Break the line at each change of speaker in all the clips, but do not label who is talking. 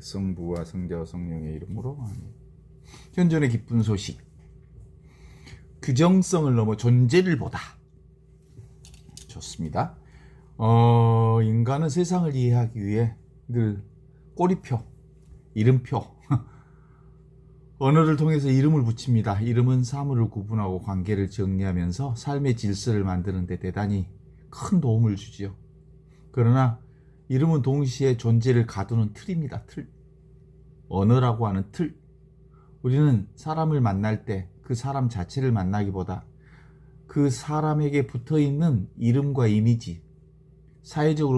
성부와 성자와 성령의 이름으로 아멘. 현존의 기쁜 소식. 규정성을 넘어 존재를 보다. 좋습니다. 인간은 세상을 이해하기 위해 늘 꼬리표, 이름표, 언어를 통해서 이름을 붙입니다. 이름은 사물을 구분하고 관계를 정리하면서 삶의 질서를 만드는 데 대단히 큰 도움을 주지요. 그러나 이름은 동시에 존재를 가두는 틀입니다. 틀. 언어라고 하는 틀. 우리는 사람을 만날 때 그 사람 자체를 만나기보다 그 사람에게 붙어있는 이름과 이미지, 사회적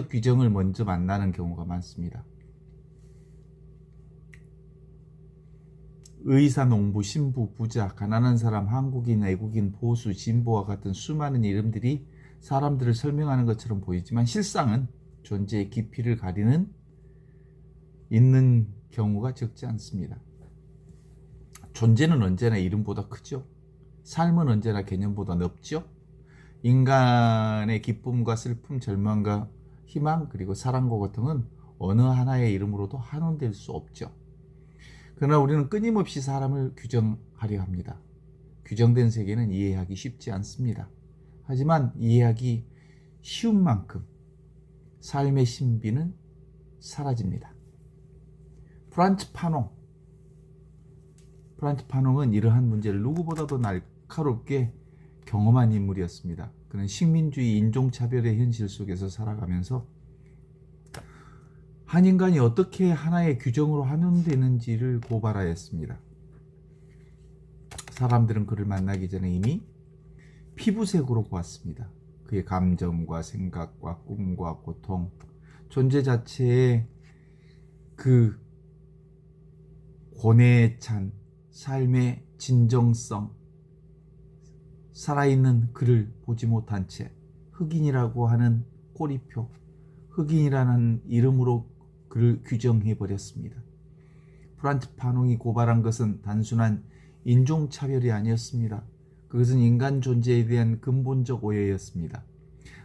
규정을 먼저 만나는 경우가 많습니다. 의사, 농부, 신부, 부자, 가난한 사람, 한국인, 외국인, 보수, 진보와 같은 수많은 이름들이 사람들을 설명하는 것처럼 보이지만 실상은 존재의 깊이를 가리는 있는 경우가 적지 않습니다. 존재는 언제나 이름보다 크죠. 삶은 언제나 개념보다 넓죠. 인간의 기쁨과 슬픔, 절망과 희망, 그리고 사랑과 고통은 어느 하나의 이름으로도 한원될 수 없죠. 그러나 우리는 끊임없이 사람을 규정하려 합니다. 규정된 세계는 이해하기 쉽지 않습니다. 하지만 이해하기 쉬운 만큼 삶의 신비는 사라집니다. 프란츠 파농은 이러한 문제를 누구보다도 날카롭게 경험한 인물이었습니다. 그는 식민주의 인종차별의 현실 속에서 살아가면서 한 인간이 어떻게 하나의 규정으로 한원되는지를 고발하였습니다. 사람들은 그를 만나기 전에 이미 피부색으로 보았습니다. 그의 감정과 생각과 꿈과 고통, 존재 자체의 그 고뇌에 찬 삶의 진정성, 살아있는 그를 보지 못한 채 흑인이라고 하는 꼬리표, 흑인이라는 이름으로 그를 규정해버렸습니다. 프란츠 파농이 고발한 것은 단순한 인종차별이 아니었습니다. 그것은 인간 존재에 대한 근본적 오해였습니다.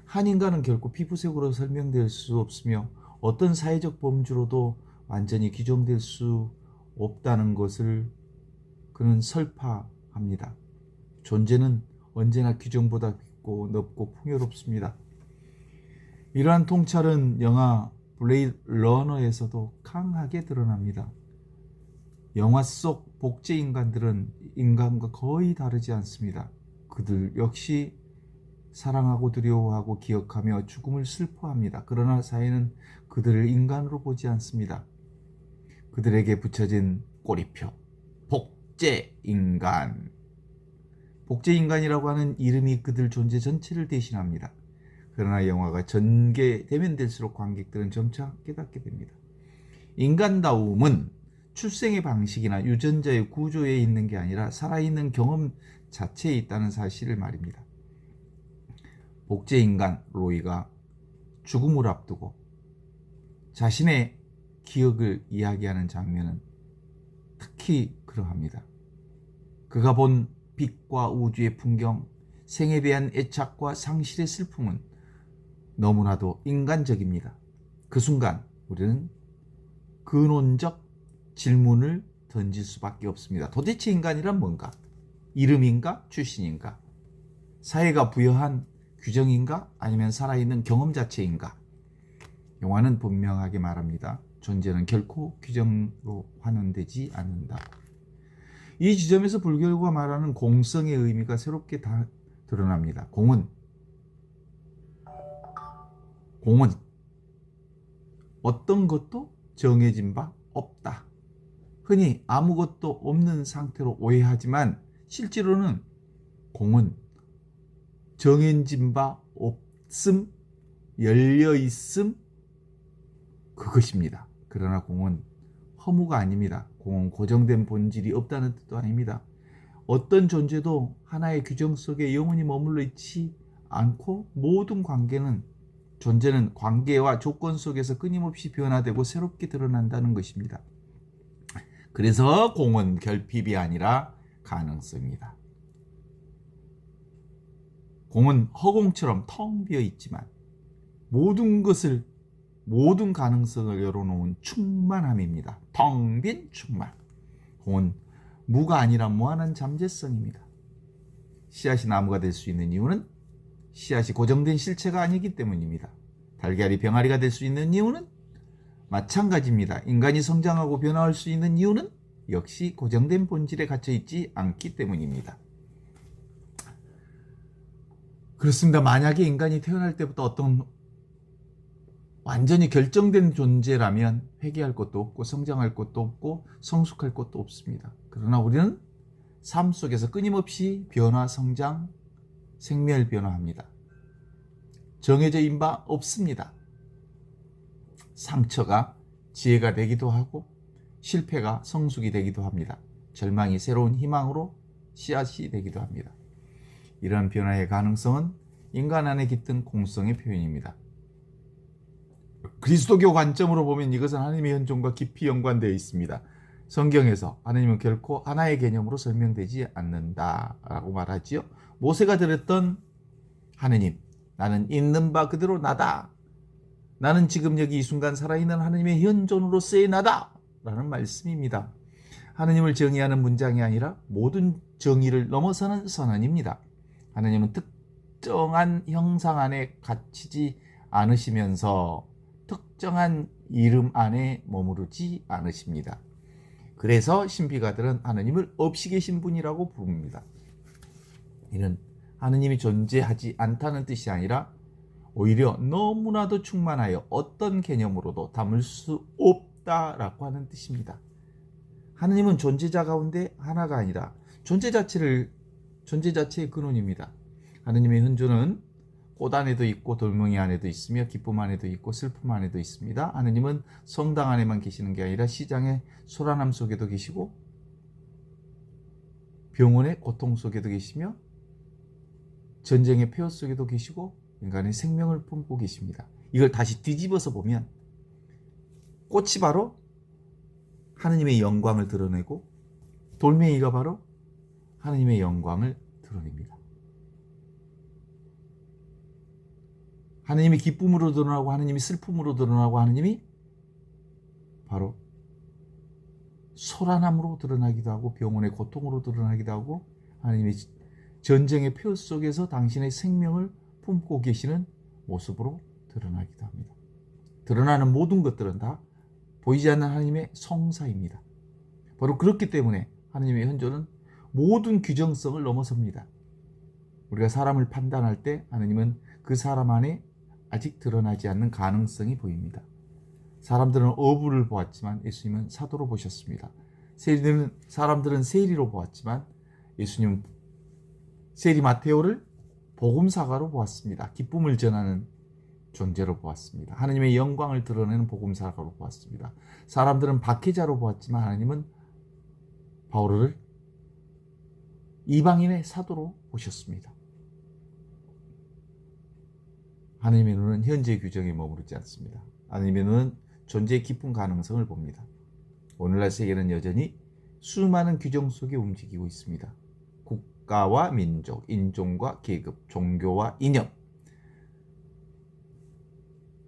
한 인간은 결코 피부색으로 설명될 수 없으며 어떤 사회적 범주로도 완전히 규정될 수 없다는 것을 그는 설파합니다. 존재는 언제나 규정보다 깊고 넓고 풍요롭습니다. 이러한 통찰은 영화 블레이드 러너에서도 강하게 드러납니다. 영화 속 복제 인간들은 인간과 거의 다르지 않습니다. 그들 역시 사랑하고 두려워하고 기억하며 죽음을 슬퍼합니다. 그러나 사회는 그들을 인간으로 보지 않습니다. 그들에게 붙여진 꼬리표, 복제인간. 복제인간이라고 하는 이름이 그들 존재 전체를 대신합니다. 그러나 영화가 전개되면 될수록 관객들은 점차 깨닫게 됩니다. 인간다움은 출생의 방식이나 유전자의 구조에 있는 게 아니라 살아있는 경험 자체에 있다는 사실을 말입니다. 복제인간 로이가 죽음을 앞두고 자신의 기억을 이야기하는 장면은 특히 그러합니다. 그가 본 빛과 우주의 풍경, 생에 대한 애착과 상실의 슬픔은 너무나도 인간적입니다. 그 순간 우리는 근원적 질문을 던질 수밖에 없습니다. 도대체 인간이란 뭔가? 이름인가? 출신인가? 사회가 부여한 규정인가? 아니면 살아있는 경험 자체인가? 영화는 분명하게 말합니다. 존재는 결코 규정으로 환원되지 않는다. 이 지점에서 불교가 말하는 공성의 의미가 새롭게 다 드러납니다. 공은 어떤 것도 정해진 바 없다. 흔히 아무것도 없는 상태로 오해하지만 실제로는 공은 정해진 바 없음, 열려있음, 그것입니다. 그러나 공은 허무가 아닙니다. 공은 고정된 본질이 없다는 뜻도 아닙니다. 어떤 존재도 하나의 규정 속에 영원히 머물러 있지 않고 모든 존재는 관계와 조건 속에서 끊임없이 변화되고 새롭게 드러난다는 것입니다. 그래서 공은 결핍이 아니라 가능성이다. 공은 허공처럼 텅 비어 있지만 모든 것을 모든 가능성을 열어놓은 충만함입니다. 텅 빈 충만. 공은 무가 아니라 무한한 잠재성입니다. 씨앗이 나무가 될 수 있는 이유는 씨앗이 고정된 실체가 아니기 때문입니다. 달걀이 병아리가 될 수 있는 이유는 마찬가지입니다. 인간이 성장하고 변화할 수 있는 이유는 역시 고정된 본질에 갇혀 있지 않기 때문입니다. 그렇습니다. 만약에 인간이 태어날 때부터 어떤 완전히 결정된 존재라면 회개할 것도 없고 성장할 것도 없고 성숙할 것도 없습니다. 그러나 우리는 삶 속에서 끊임없이 변화, 성장, 생멸 변화합니다. 정해져 있는 바 없습니다. 상처가 지혜가 되기도 하고 실패가 성숙이 되기도 합니다. 절망이 새로운 희망으로 씨앗이 되기도 합니다. 이런 변화의 가능성은 인간 안에 깃든 공성의 표현입니다. 그리스도교 관점으로 보면 이것은 하나님의 현존과 깊이 연관되어 있습니다. 성경에서 하나님은 결코 하나의 개념으로 설명되지 않는다라고 말하지요. 모세가 드렸던 하나님, 나는 있는 바 그대로 나다. 나는 지금 여기 이 순간 살아있는 하나님의 현존으로서의 나다 라는 말씀입니다. 하나님을 정의하는 문장이 아니라 모든 정의를 넘어서는 선언입니다. 하나님은 특정한 형상 안에 갇히지 않으시면서 특정한 이름 안에 머무르지 않으십니다. 그래서 신비가들은 하나님을 없이 계신 분이라고 부릅니다. 이는 하나님이 존재하지 않다는 뜻이 아니라 오히려 너무나도 충만하여 어떤 개념으로도 담을 수 없다라고 하는 뜻입니다. 하나님은 존재자 가운데 하나가 아니라 존재 자체의 근원입니다. 하나님의 현존은 꽃 안에도 있고 돌멩이 안에도 있으며 기쁨 안에도 있고 슬픔 안에도 있습니다. 하나님은 성당 안에만 계시는 게 아니라 시장의 소란함 속에도 계시고 병원의 고통 속에도 계시며 전쟁의 폐허 속에도 계시고 인간의 생명을 품고 계십니다. 이걸 다시 뒤집어서 보면 꽃이 바로 하나님의 영광을 드러내고 돌멩이가 바로 하나님의 영광을 드러냅니다. 하나님이 기쁨으로 드러나고 하나님이 슬픔으로 드러나고 하나님이 바로 소란함으로 드러나기도 하고 병원의 고통으로 드러나기도 하고 하나님이 전쟁의 폐허 속에서 당신의 생명을 품고 계시는 모습으로 드러나기도 합니다. 드러나는 모든 것들은 다 보이지 않는 하나님의 성사입니다. 바로 그렇기 때문에 하나님의 현존은 모든 규정성을 넘어섭니다. 우리가 사람을 판단할 때 하나님은 그 사람 안에 아직 드러나지 않는 가능성이 보입니다. 사람들은 어부를 보았지만 예수님은 사도로 보셨습니다. 사람들은 세리로 보았지만 예수님은 세리 마테오를 복음사가로 보았습니다. 기쁨을 전하는 존재로 보았습니다. 하나님의 영광을 드러내는 복음사가로 보았습니다. 사람들은 박해자로 보았지만 하나님은 바울을 이방인의 사도로 보셨습니다. 하나님의 눈은 현재 규정에 머무르지 않습니다. 하나님의 눈은 존재의 깊은 가능성을 봅니다. 오늘날 세계는 여전히 수많은 규정 속에 움직이고 있습니다. 국가와 민족, 인종과 계급, 종교와 이념.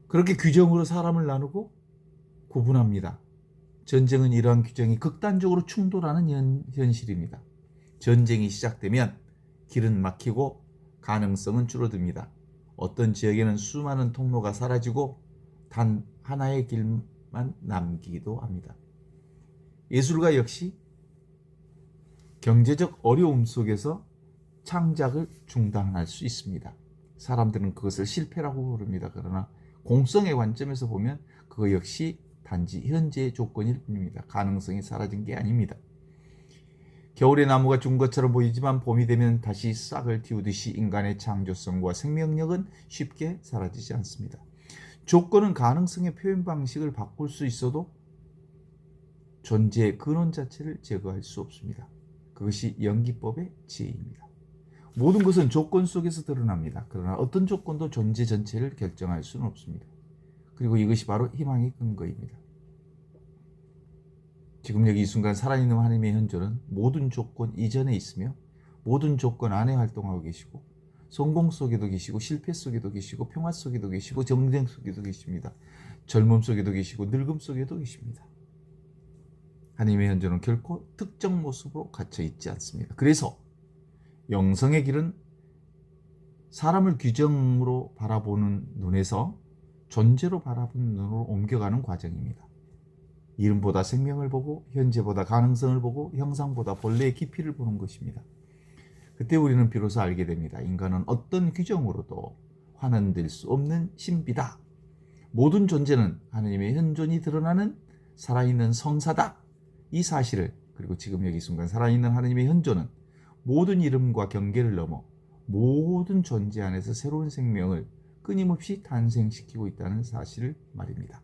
그렇게 규정으로 사람을 나누고 구분합니다. 전쟁은 이러한 규정이 극단적으로 충돌하는 현실입니다. 전쟁이 시작되면 길은 막히고 가능성은 줄어듭니다. 어떤 지역에는 수많은 통로가 사라지고 단 하나의 길만 남기기도 합니다. 예술가 역시 경제적 어려움 속에서 창작을 중단할 수 있습니다. 사람들은 그것을 실패라고 부릅니다. 그러나 공성의 관점에서 보면 그거 역시 단지 현재의 조건일 뿐입니다. 가능성이 사라진 게 아닙니다. 겨울에 나무가 죽은 것처럼 보이지만 봄이 되면 다시 싹을 틔우듯이 인간의 창조성과 생명력은 쉽게 사라지지 않습니다. 조건은 가능성의 표현 방식을 바꿀 수 있어도 존재의 근원 자체를 제거할 수 없습니다. 그것이 연기법의 지혜입니다. 모든 것은 조건 속에서 드러납니다. 그러나 어떤 조건도 존재 전체를 결정할 수는 없습니다. 그리고 이것이 바로 희망의 근거입니다. 지금 여기 이 순간 살아있는 하나님의 현존은 모든 조건 이전에 있으며 모든 조건 안에 활동하고 계시고 성공 속에도 계시고 실패 속에도 계시고 평화 속에도 계시고 정쟁 속에도 계십니다. 젊음 속에도 계시고 늙음 속에도 계십니다. 하나님의 현존은 결코 특정 모습으로 갇혀 있지 않습니다. 그래서 영성의 길은 사람을 규정으로 바라보는 눈에서 존재로 바라보는 눈으로 옮겨가는 과정입니다. 이름보다 생명을 보고 현재보다 가능성을 보고 형상보다 본래의 깊이를 보는 것입니다. 그때 우리는 비로소 알게 됩니다. 인간은 어떤 규정으로도 환원될 수 없는 신비다. 모든 존재는 하나님의 현존이 드러나는 살아있는 성사다. 이 사실을, 그리고 지금 여기 순간 살아있는 하나님의 현존은 모든 이름과 경계를 넘어 모든 존재 안에서 새로운 생명을 끊임없이 탄생시키고 있다는 사실을 말입니다.